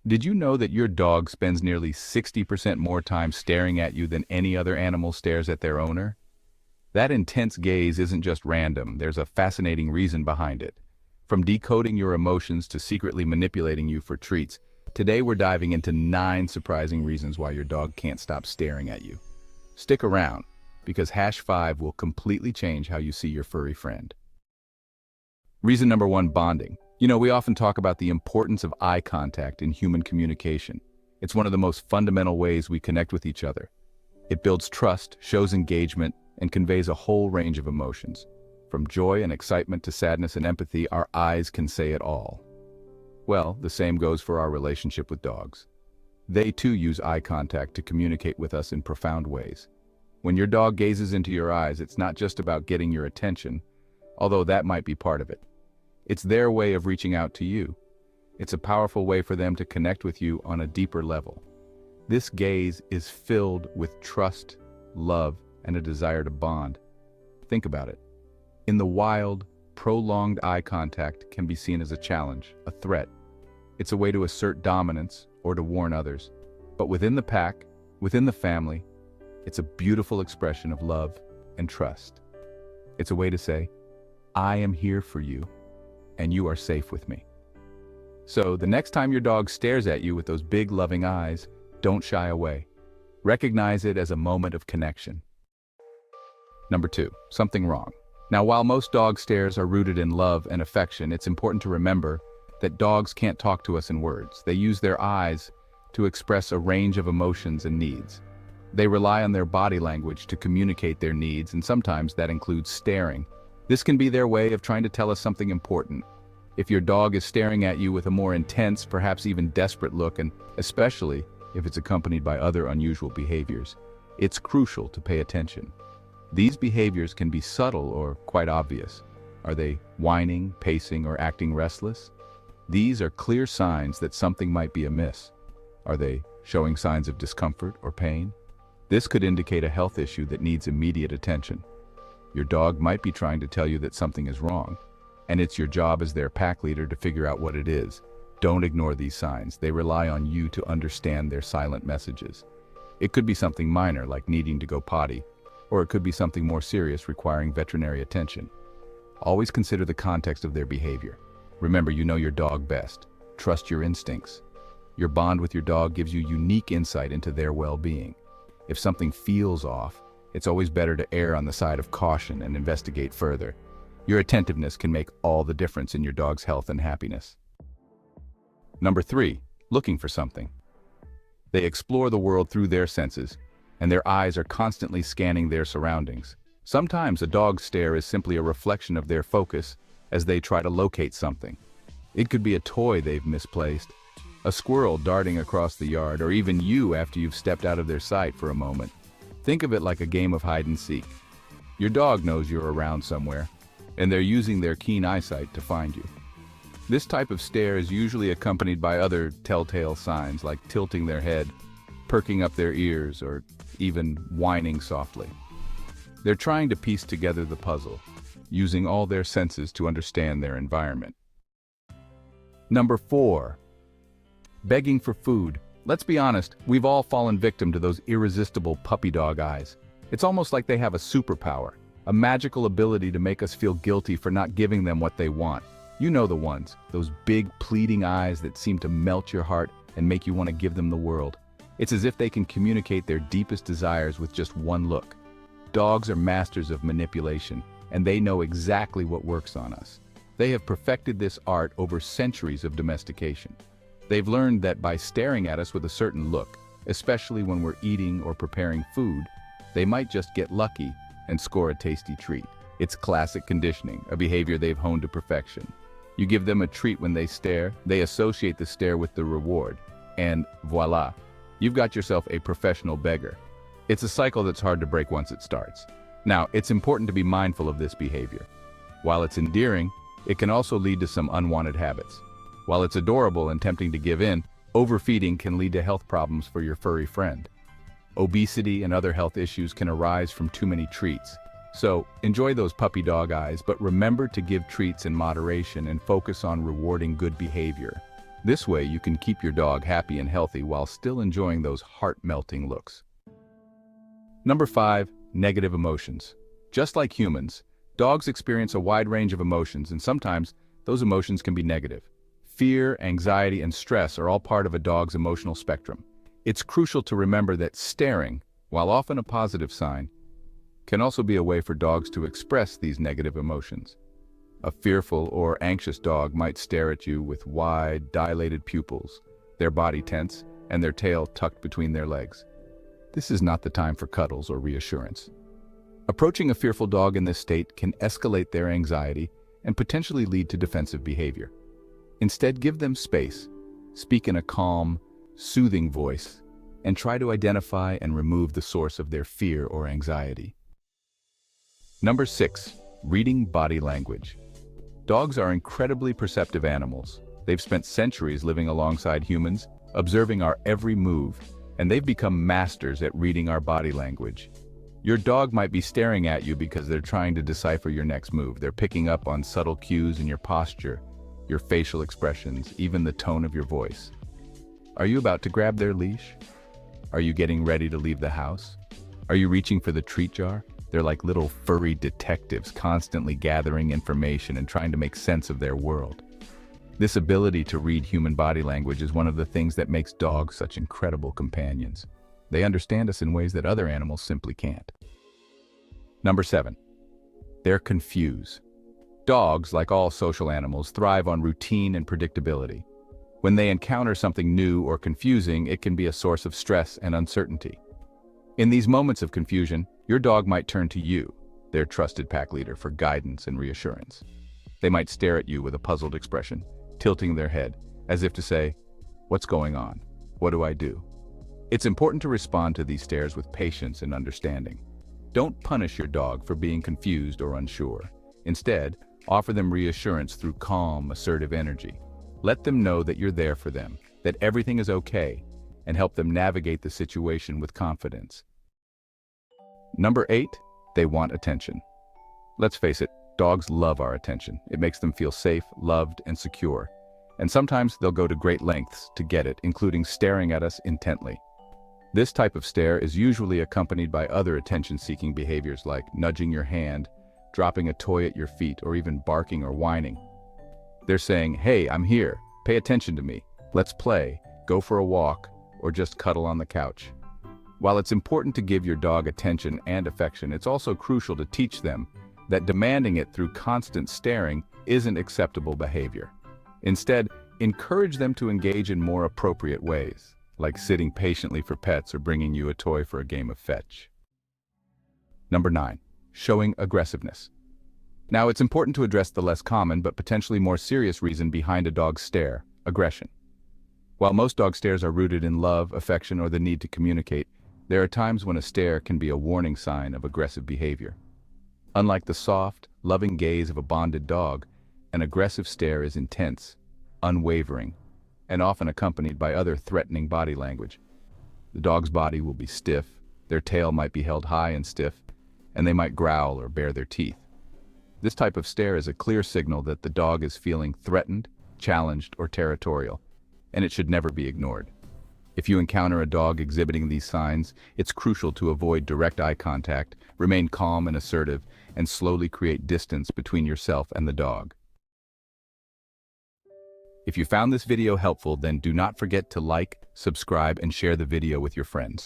Did you know that your dog spends nearly 60% more time staring at you than any other animal stares at their owner? That intense gaze isn't just random, there's a fascinating reason behind it. From decoding your emotions to secretly manipulating you for treats, today we're diving into 9 surprising reasons why your dog can't stop staring at you. Stick around, because hash 5 will completely change how you see your furry friend. Reason number 1, bonding. We often talk about the importance of eye contact in human communication. It's one of the most fundamental ways we connect with each other. It builds trust, shows engagement, and conveys a whole range of emotions. From joy and excitement to sadness and empathy, our eyes can say it all. Well, the same goes for our relationship with dogs. They too use eye contact to communicate with us in profound ways. When your dog gazes into your eyes, it's not just about getting your attention, although that might be part of it. It's their way of reaching out to you. It's a powerful way for them to connect with you on a deeper level. This gaze is filled with trust, love, and a desire to bond. Think about it. In the wild, prolonged eye contact can be seen as a challenge, a threat. It's a way to assert dominance or to warn others. But within the pack, within the family, it's a beautiful expression of love and trust. It's a way to say, I am here for you, and you are safe with me. So the next time your dog stares at you with those big loving eyes, don't shy away. Recognize it as a moment of connection. Number 2, something wrong. Now, while most dog stares are rooted in love and affection, it's important to remember that dogs can't talk to us in words. They use their eyes to express a range of emotions and needs. They rely on their body language to communicate their needs, and sometimes that includes staring. This can be their way of trying to tell us something important. If your dog is staring at you with a more intense, perhaps even desperate look, and especially if it's accompanied by other unusual behaviors, it's crucial to pay attention. These behaviors can be subtle or quite obvious. Are they whining, pacing, or acting restless? These are clear signs that something might be amiss. Are they showing signs of discomfort or pain? This could indicate a health issue that needs immediate attention. Your dog might be trying to tell you that something is wrong, and it's your job as their pack leader to figure out what it is. Don't ignore these signs. They rely on you to understand their silent messages. It could be something minor, like needing to go potty, or it could be something more serious requiring veterinary attention. Always consider the context of their behavior. Remember, you know your dog best. Trust your instincts. Your bond with your dog gives you unique insight into their well-being. If something feels off, it's always better to err on the side of caution and investigate further. Your attentiveness can make all the difference in your dog's health and happiness. Number 3, looking for something. They explore the world through their senses, and their eyes are constantly scanning their surroundings. Sometimes a dog's stare is simply a reflection of their focus as they try to locate something. It could be a toy they've misplaced, a squirrel darting across the yard, or even you after you've stepped out of their sight for a moment. Think of it like a game of hide and seek. Your dog knows you're around somewhere, and they're using their keen eyesight to find you. This type of stare is usually accompanied by other telltale signs like tilting their head, perking up their ears, or even whining softly. They're trying to piece together the puzzle, using all their senses to understand their environment. Number 4, begging for food. Let's be honest, we've all fallen victim to those irresistible puppy dog eyes. It's almost like they have a superpower, a magical ability to make us feel guilty for not giving them what they want. You know the ones, those big pleading eyes that seem to melt your heart and make you want to give them the world. It's as if they can communicate their deepest desires with just one look. Dogs are masters of manipulation, and they know exactly what works on us. They have perfected this art over centuries of domestication. They've learned that by staring at us with a certain look, especially when we're eating or preparing food, they might just get lucky and score a tasty treat. It's classic conditioning, a behavior they've honed to perfection. You give them a treat when they stare, they associate the stare with the reward, and voila, you've got yourself a professional beggar. It's a cycle that's hard to break once it starts. Now, it's important to be mindful of this behavior. While it's endearing, it can also lead to some unwanted habits. While it's adorable and tempting to give in, overfeeding can lead to health problems for your furry friend. Obesity and other health issues can arise from too many treats. So, enjoy those puppy dog eyes, but remember to give treats in moderation and focus on rewarding good behavior. This way you can keep your dog happy and healthy while still enjoying those heart-melting looks. Number 5, negative emotions. Just like humans, dogs experience a wide range of emotions, and sometimes those emotions can be negative. Fear, anxiety, and stress are all part of a dog's emotional spectrum. It's crucial to remember that staring, while often a positive sign, can also be a way for dogs to express these negative emotions. A fearful or anxious dog might stare at you with wide, dilated pupils, their body tense, and their tail tucked between their legs. This is not the time for cuddles or reassurance. Approaching a fearful dog in this state can escalate their anxiety and potentially lead to defensive behavior. Instead, give them space, speak in a calm, soothing voice, and try to identify and remove the source of their fear or anxiety. Number 6, reading body language. Dogs are incredibly perceptive animals. They've spent centuries living alongside humans, observing our every move, and they've become masters at reading our body language. Your dog might be staring at you because they're trying to decipher your next move. They're picking up on subtle cues in your posture, your facial expressions, even the tone of your voice. Are you about to grab their leash? Are you getting ready to leave the house? Are you reaching for the treat jar? They're like little furry detectives, constantly gathering information and trying to make sense of their world. This ability to read human body language is one of the things that makes dogs such incredible companions. They understand us in ways that other animals simply can't. Number 7, they're confused. Dogs, like all social animals, thrive on routine and predictability. When they encounter something new or confusing, it can be a source of stress and uncertainty. In these moments of confusion, your dog might turn to you, their trusted pack leader, for guidance and reassurance. They might stare at you with a puzzled expression, tilting their head, as if to say, "What's going on? What do I do?" It's important to respond to these stares with patience and understanding. Don't punish your dog for being confused or unsure. Instead, offer them reassurance through calm, assertive energy. Let them know that you're there for them, that everything is okay, and help them navigate the situation with confidence. Number 8, they want attention. Let's face it, dogs love our attention. It makes them feel safe, loved, and secure. And sometimes they'll go to great lengths to get it, including staring at us intently. This type of stare is usually accompanied by other attention-seeking behaviors like nudging your hand, dropping a toy at your feet, or even barking or whining. They're saying, "Hey, I'm here. Pay attention to me. Let's play, go for a walk, or just cuddle on the couch." While it's important to give your dog attention and affection, it's also crucial to teach them that demanding it through constant staring isn't acceptable behavior. Instead, encourage them to engage in more appropriate ways, like sitting patiently for pets or bringing you a toy for a game of fetch. Number 9, showing aggressiveness. Now, it's important to address the less common but potentially more serious reason behind a dog's stare: aggression. While most dog stares are rooted in love, affection, or the need to communicate, there are times when a stare can be a warning sign of aggressive behavior. Unlike the soft, loving gaze of a bonded dog, an aggressive stare is intense, unwavering, and often accompanied by other threatening body language. The dog's body will be stiff, their tail might be held high and stiff, and they might growl or bare their teeth. This type of stare is a clear signal that the dog is feeling threatened, challenged, or territorial, and it should never be ignored. If you encounter a dog exhibiting these signs, it's crucial to avoid direct eye contact, remain calm and assertive, and slowly create distance between yourself and the dog. If you found this video helpful, then do not forget to like, subscribe, and share the video with your friends.